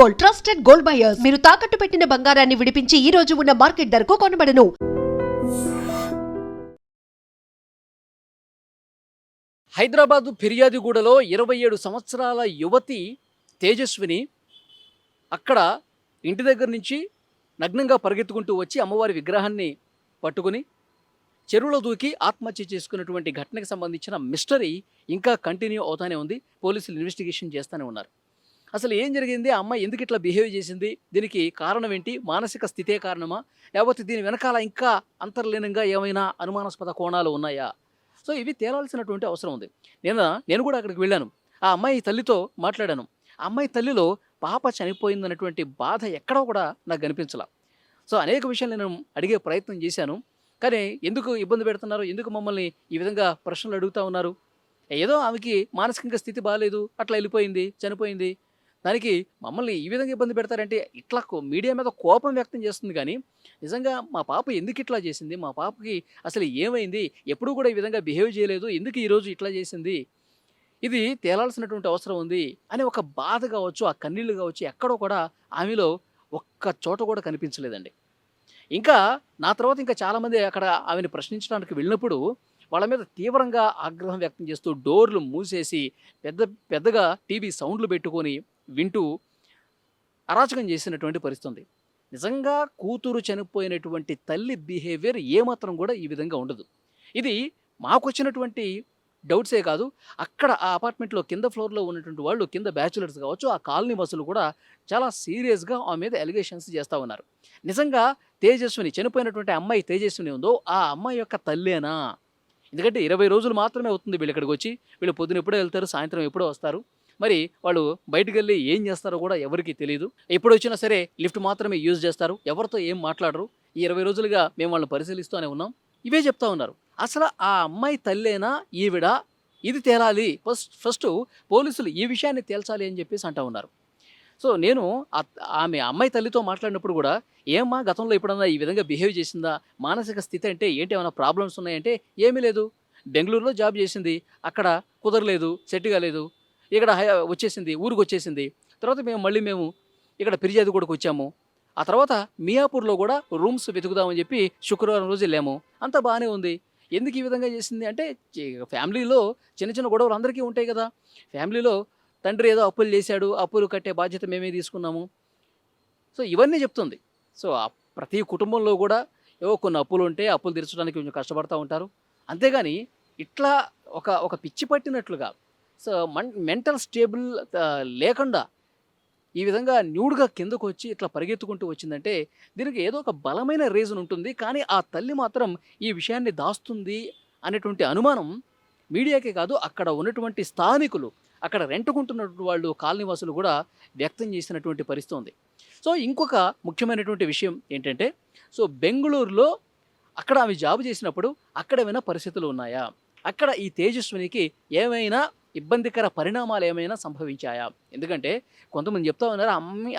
Gold, trusted gold buyers. మీరు తాకట్టు పెట్టిన బంగారాన్ని విడిపించి ఈ రోజు ఉన్న మార్కెట్ ధరకు కొనబడను. హైదరాబాద్ ఫిర్యాదుగూడలో 27 సంవత్సరాల యువతి తేజస్విని అక్కడ ఇంటి దగ్గర నుంచి నగ్నంగా పరిగెత్తుకుంటూ వచ్చి అమ్మవారి విగ్రహాన్ని పట్టుకుని చెరువులో దూకి ఆత్మహత్య చేసుకున్నటువంటి ఘటనకు సంబంధించిన మిస్టరీ ఇంకా కంటిన్యూ అవుతానే ఉంది. పోలీసులు ఇన్వెస్టిగేషన్ చేస్తూనే ఉన్నారు. అసలు ఏం జరిగింది, ఆ అమ్మాయి ఎందుకు ఇట్లా బిహేవ్ చేసింది, దీనికి కారణం ఏంటి, మానసిక స్థితే కారణమా, లేకపోతే దీని వెనకాల ఇంకా అంతర్లీనంగా ఏమైనా అనుమానాస్పద కోణాలు ఉన్నాయా? సో ఇవి తేలాల్సినటువంటి అవసరం ఉంది. నేను కూడా అక్కడికి వెళ్ళాను. ఆ అమ్మాయి తల్లితో మాట్లాడాను. ఆ అమ్మాయి తల్లిలో పాప చనిపోయిందన్నటువంటి బాధ ఎక్కడా కూడా నాకు కనిపించలా. సో అనేక విషయాలు నేను అడిగే ప్రయత్నం చేశాను. కానీ ఎందుకు ఇబ్బంది పెడుతున్నారు, ఎందుకు మమ్మల్ని ఈ విధంగా ప్రశ్నలు అడుగుతూ ఉన్నారు, ఏదో ఆమెకి మానసికంగా స్థితి బాగాలేదు, అట్లా వెళ్ళిపోయింది, చనిపోయింది, దానికి మమ్మల్ని ఈ విధంగా ఇబ్బంది పెడతారంటే ఇట్లా మీడియా మీద కోపం వ్యక్తం చేస్తుంది. కానీ నిజంగా మా పాప ఎందుకు ఇట్లా చేసింది, మా పాపకి అసలు ఏమైంది, ఎప్పుడూ కూడా ఈ విధంగా బిహేవ్ చేయలేదు, ఎందుకు ఈరోజు ఇట్లా చేసింది, ఇది తేలాల్సినటువంటి అవసరం ఉంది అని ఒక బాధ కావచ్చు, ఆ కన్నీళ్ళు కావచ్చు, ఎక్కడో కూడా ఆమెలో ఒక్క చోట కూడా కనిపించలేదండి. ఇంకా నా తర్వాత ఇంకా చాలామంది అక్కడ ఆమెను ప్రశ్నించడానికి వెళ్ళినప్పుడు వాళ్ళ మీద తీవ్రంగా ఆగ్రహం వ్యక్తం చేస్తూ డోర్లు మూసేసి పెద్దగా టీవీ సౌండ్లు పెట్టుకొని వింటూ అరాచకం చేసినటువంటి పరిస్థితి ఉంది. నిజంగా కూతురు చనిపోయినటువంటి తల్లి బిహేవియర్ ఏమాత్రం కూడా ఈ విధంగా ఉండదు. ఇది మాకు వచ్చినటువంటి డౌట్సే కాదు, అక్కడ ఆ అపార్ట్మెంట్లో కింద ఫ్లోర్లో ఉన్నటువంటి వాళ్ళు, కింద బ్యాచులర్స్ కావచ్చు, ఆ కాలనీ బస్సులు కూడా చాలా సీరియస్గా ఆమె మీద ఎలిగేషన్స్ చేస్తూ ఉన్నారు. నిజంగా తేజస్విని, చనిపోయినటువంటి అమ్మాయి తేజస్విని ఉందో ఆ అమ్మాయి యొక్క తల్లేనా? ఎందుకంటే 20 రోజులు మాత్రమే అవుతుంది వీళ్ళు ఇక్కడికి వచ్చి. వీళ్ళు పొద్దున ఎప్పుడో వెళ్తారు, సాయంత్రం ఎప్పుడో వస్తారు. మరి వాళ్ళు బయటకు వెళ్ళి ఏం చేస్తారో కూడా ఎవరికి తెలియదు. ఎప్పుడు వచ్చినా సరే లిఫ్ట్ మాత్రమే యూజ్ చేస్తారు, ఎవరితో ఏం మాట్లాడరు. ఈ 20 రోజులుగా మేము వాళ్ళని పరిశీలిస్తూనే ఉన్నాం. ఇవే చెప్తా ఉన్నారు. అసలు ఆ అమ్మాయి తల్లేనా ఈవిడ, ఇది తేలాలి, ఫస్ట్ పోలీసులు ఈ విషయాన్ని తేల్చాలి అని చెప్పేసి అంటూ ఉన్నారు. సో నేను ఆమె అమ్మాయి తల్లితో మాట్లాడినప్పుడు కూడా, ఏమ్మా గతంలో ఎప్పుడన్నా ఈ విధంగా బిహేవ్ చేసిందా, మానసిక స్థితి అంటే ఏంటి, ఏమైనా ప్రాబ్లమ్స్ ఉన్నాయంటే ఏమీ లేదు, బెంగళూరులో జాబ్ చేసింది, అక్కడ కుదరలేదు, సెట్ కాలేదు, ఇక్కడ వచ్చేసింది, ఊరికి వచ్చేసింది. తర్వాత మేము ఇక్కడ ఫిర్యాదుగూడకు వచ్చాము. ఆ తర్వాత మియాపూర్లో కూడా రూమ్స్ వెతుకుదామని చెప్పి శుక్రవారం రోజు వెళ్ళాము. అంతా బాగానే ఉంది. ఎందుకు ఈ విధంగా చేసింది అంటే, ఫ్యామిలీలో చిన్న చిన్న గొడవలు అందరికీ ఉంటాయి కదా. ఫ్యామిలీలో తండ్రి ఏదో అప్పులు చేశాడు, అప్పులు కట్టే బాధ్యత మేమే తీసుకున్నాము. సో ఇవన్నీ చెప్తుంది. సో ప్రతి కుటుంబంలో కూడా ఏవో కొన్ని అప్పులు ఉంటే అప్పులు తీర్చడానికి కొంచెం కష్టపడుతూ ఉంటారు. అంతేగాని ఇట్లా ఒక పిచ్చి పట్టినట్లుగా, సో మెంటల్ స్టేబుల్ లేకుండా ఈ విధంగా న్యూడ్గా కిందకు వచ్చి ఇట్లా పరిగెత్తుకుంటూ వచ్చిందంటే దీనికి ఏదో ఒక బలమైన రీజన్ ఉంటుంది. కానీ ఆ తల్లి మాత్రం ఈ విషయాన్ని దాస్తుంది అనేటువంటి అనుమానం మీడియాకే కాదు, అక్కడ ఉన్నటువంటి స్థానికులు, అక్కడ రెంటుకుంటున్నటువంటి వాళ్ళు, కాలనీవాసులు కూడా వ్యక్తం చేసినటువంటి పరిస్థితి ఉంది. సో ఇంకొక ముఖ్యమైనటువంటి విషయం ఏంటంటే, సో బెంగళూరులో అక్కడ ఆమె జాబ్ చేసినప్పుడు అక్కడ ఏమైనా పరిస్థితులు ఉన్నాయా, అక్కడ ఈ తేజస్వినికి ఏమైనా ఇబ్బందికర పరిణామాలు ఏమైనా సంభవించాయా? ఎందుకంటే కొంతమంది చెప్తా ఉన్నారు,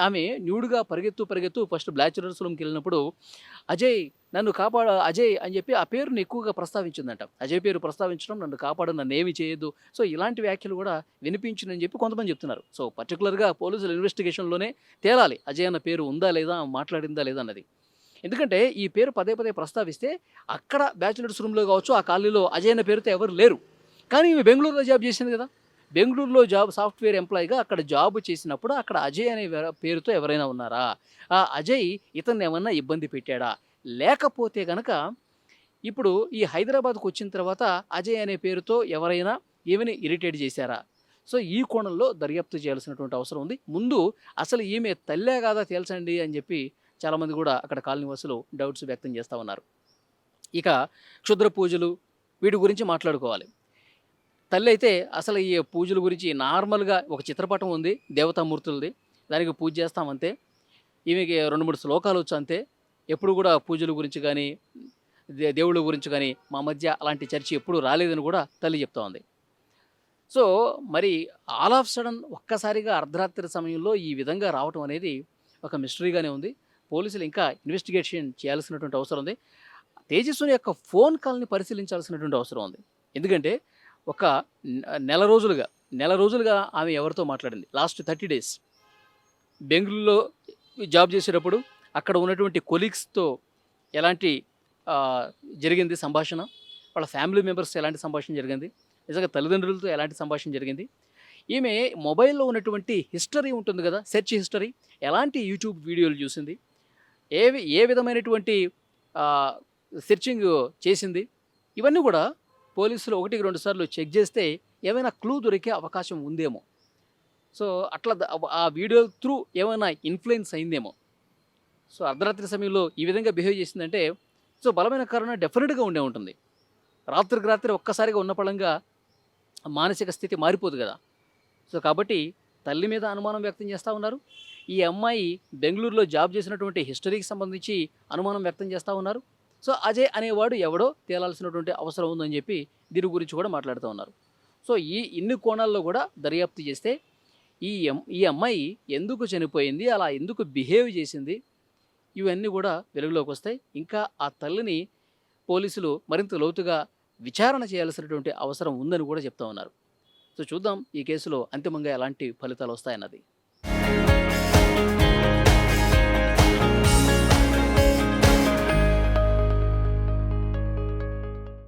ఆమె న్యూడ్గా పరిగెత్తు ఫస్ట్ బ్యాచులర్స్ రూమ్కి వెళ్ళినప్పుడు అజయ్ నన్ను కాపాడు అజయ్ అని చెప్పి ఆ పేరుని ఎక్కువగా ప్రస్తావించిందంట. అజయ్ పేరు ప్రస్తావించడం, నన్ను కాపాడు, నన్ను ఏమి చేయొద్దు, సో ఇలాంటి వ్యాఖ్యలు కూడా వినిపించిందని చెప్పి కొంతమంది చెప్తున్నారు. సో పర్టికులర్గా పోలీసుల ఇన్వెస్టిగేషన్లోనే తేలాలి అజయ్ అన్న పేరు ఉందా లేదా, మాట్లాడిందా లేదా అన్నది. ఎందుకంటే ఈ పేరు పదే ప్రస్తావిస్తే అక్కడ బ్యాచులర్స్ రూమ్లో కావచ్చు, ఆ కాలనీలో అజయ్ అన్న పేరుతో ఎవరు లేరు. కానీ ఈమె బెంగళూరులో జాబ్ చేసింది కదా, బెంగళూరులో సాఫ్ట్వేర్ ఎంప్లాయీగా అక్కడ జాబ్ చేసినప్పుడు అక్కడ అజయ్ అనే పేరుతో ఎవరైనా ఉన్నారా, ఆ అజయ్ ఇతన్ని ఏమన్నా ఇబ్బంది పెట్టాడా, లేకపోతే కనుక ఇప్పుడు ఈ హైదరాబాద్కు వచ్చిన తర్వాత అజయ్ అనే పేరుతో ఎవరైనా ఈమెని ఇరిటేట్ చేశారా? సో ఈ కోణంలో దర్యాప్తు చేయాల్సినటువంటి అవసరం ఉంది. ముందు అసలు ఈమె తల్లే కాదా తేల్చండి అని చెప్పి చాలామంది కూడా అక్కడ కాలనీవాసులు డౌట్స్ వ్యక్తం చేస్తూ ఉన్నారు. ఇక క్షుద్ర పూజలు వీటి గురించి మాట్లాడుకోవాలి. తల్లి అయితే అసలు ఈ పూజల గురించి నార్మల్గా ఒక చిత్రపటం ఉంది దేవతామూర్తులది, దానికి పూజ చేస్తామంతే, ఈమెకి 2-3 శ్లోకాలు వచ్చు అంతే, ఎప్పుడు కూడా పూజల గురించి కానీ దేవుళ్ళ గురించి కానీ మా మధ్య అలాంటి చర్చ ఎప్పుడు రాలేదని కూడా తల్లి చెప్తా ఉంది. సో మరి ఆల్ ఆఫ్ సడన్ ఒక్కసారిగా అర్ధరాత్రి సమయంలో ఈ విధంగా రావటం అనేది ఒక మిస్టరీగానే ఉంది. పోలీసులు ఇంకా ఇన్వెస్టిగేషన్ చేయాల్సినటువంటి అవసరం ఉంది. తేజస్విని యొక్క ఫోన్ కాల్ని పరిశీలించాల్సినటువంటి అవసరం ఉంది. ఎందుకంటే ఒక నెల రోజులుగా ఆమె ఎవరితో మాట్లాడింది, లాస్ట్ 30 days బెంగుళూరులో జాబ్ చేసేటప్పుడు అక్కడ ఉన్నటువంటి కొలీగ్స్‌తో ఎలాంటి జరిగింది సంభాషణ, వాళ్ళ ఫ్యామిలీ మెంబర్స్‌తో ఎలాంటి సంభాషణ జరిగింది, నిజంగా తల్లిదండ్రులతో ఎలాంటి సంభాషణ జరిగింది, ఈమె మొబైల్‌లో ఉన్నటువంటి హిస్టరీ ఉంటుంది కదా! సెర్చ్ హిస్టరీ, ఎలాంటి యూట్యూబ్ వీడియోలు చూసింది, ఏ విధమైనటువంటి ఆహ్, సెర్చింగ్ చేసింది, ఇవన్నీ కూడా పోలీసులు ఒకటికి 2 సార్లు చెక్ చేస్తే ఏమైనా క్లూ దొరికే అవకాశం ఉందేమో. సో, అట్లా ఆ వీడియో త్రూ ఏమైనా ఇన్‌ఫ్లుయెన్స్ అయిందేమో. సో, అర్ధరాత్రి సమయంలో ఈ విధంగా బిహేవ్ చేసిందంటే, సో, బలమైన కారణం డెఫినిట్‌గా ఉండే ఉంటుంది. రాత్రికి రాత్రి ఒక్కసారిగా ఉన్న పళంగా మానసిక స్థితి మారిపోదు కదా! సో, కాబట్టి తల్లి మీద అనుమానం వ్యక్తం చేస్తా ఉన్నారు. ఈ అమ్మాయి బెంగుళూరులో జాబ్ చేసినటువంటి హిస్టరీకి సంబంధించి అనుమానం వ్యక్తం చేస్తా ఉన్నారు. సో, అజయ్ అనేవాడు ఎవడో తేలాల్సినటువంటి అవసరం ఉందని చెప్పి దీని గురించి కూడా మాట్లాడుతూ ఉన్నారు. సో, ఇన్ని కోణాల్లో కూడా దర్యాప్తు చేస్తే ఈ అమ్మాయి ఎందుకు చనిపోయింది, అలా ఎందుకు బిహేవ్ చేసింది, ఇవన్నీ కూడా వెలుగులోకి వస్తాయి. ఇంకా ఆ తల్లిని పోలీసులు మరింత లోతుగా విచారణ చేయాల్సినటువంటి అవసరం ఉందని కూడా చెప్తా ఉన్నారు. సో, చూద్దాం ఈ కేసులో అంతిమంగా ఎలాంటి ఫలితాలు వస్తాయన్నది.